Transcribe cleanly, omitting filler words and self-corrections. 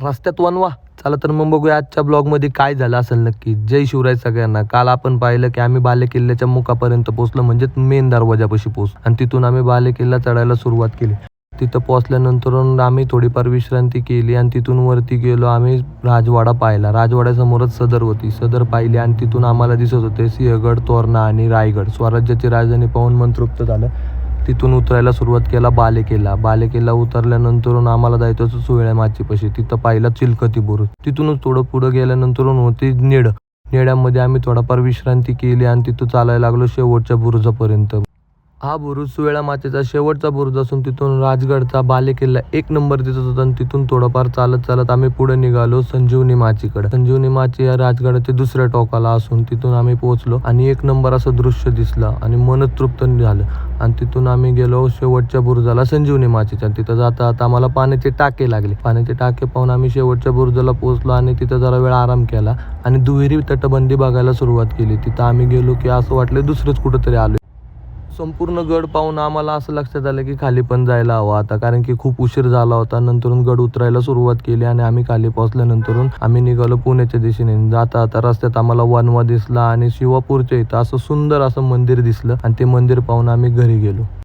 रस्त्यात वनवा. चला तर मग बघूया आजच्या ब्लॉगमध्ये काय झालं असेल नक्की. जय शिवराय सगळ्यांना. काल आपण पाहिलं की आम्ही बालेकिल्ल्याच्या मुखापर्यंत पोहोचलो, म्हणजे मेन दरवाजापाशी पोहोचलो आणि तिथून आम्ही बालेकिल्ला चढायला सुरुवात केली. तिथं पोहोचल्यानंतर आम्ही थोडीफार विश्रांती केली आणि तिथून वरती गेलो. आम्ही राजवाडा पाहिला. राजवाड्यासमोरच सदर होती. सदर पाहिली आणि तिथून आम्हाला दिसत होते सिंहगड, तोरणा आणि रायगड. स्वराज्याची राजधानी पाहून मन तृप्त झालं. तिथून उतरायला सुरुवात केला बालेकिल्ला. बालेकिल्ला उतरल्यानंतर आम्हाला जायचं होतं सुवेळ्या माचीपाशी. तिथं पाहिला चिलखती बुरुज. तिथूनच थोडं पुढं गेल्यानंतर होती नेड. नेड्यामध्ये आम्ही थोडाफार विश्रांती केली आणि तिथून चालायला लागलो शेवटच्या बुरुजापर्यंत. हा बुरुज सुवेळा माचीचा शेवटचा बुरुज असून तिथून राजगडचा बालेकिल्ला एक नंबर दिसत होता. आणि तिथून थोडंफार चालत चालत आम्ही पुढे निघालो संजीवनी माचीकडे. संजीवनी माची या राजगडाच्या दुसऱ्या टोकाला असून तिथून आम्ही पोहोचलो आणि एक नंबर असं दृश्य दिसलं आणि मनच तृप्त झालं. आणि तिथून आम्ही गेलो शेवटच्या बुरुजाला संजीवनी माचीच्या. तिथं जाता आता आम्हाला पाण्याचे टाके लागले. पाण्याचे टाके पाहून आम्ही शेवटच्या बुरुजाला पोहोचलो आणि तिथं जरा वेळ आराम केला आणि दुहेरी तटबंदी बघायला सुरुवात केली. तिथं आम्ही गेलो की असं वाटलं दुसरंच कुठंतरी आलो. संपूर्ण गड पाहून आम्हाला असं लक्षात आलं की खाली पण जायला हवं आता, कारण की खूप उशीर झाला होता. नंतरून गड उतरायला सुरुवात केली आणि आम्ही खाली पोहोचल्यानंतर आम्ही निघालो पुण्याच्या दिशेने. जाता आता रस्त्यात आम्हाला वनवा दिसला आणि शिवापूरच्या इथं असं सुंदर असं मंदिर दिसलं आणि ते मंदिर पाहून आम्ही घरी गेलो.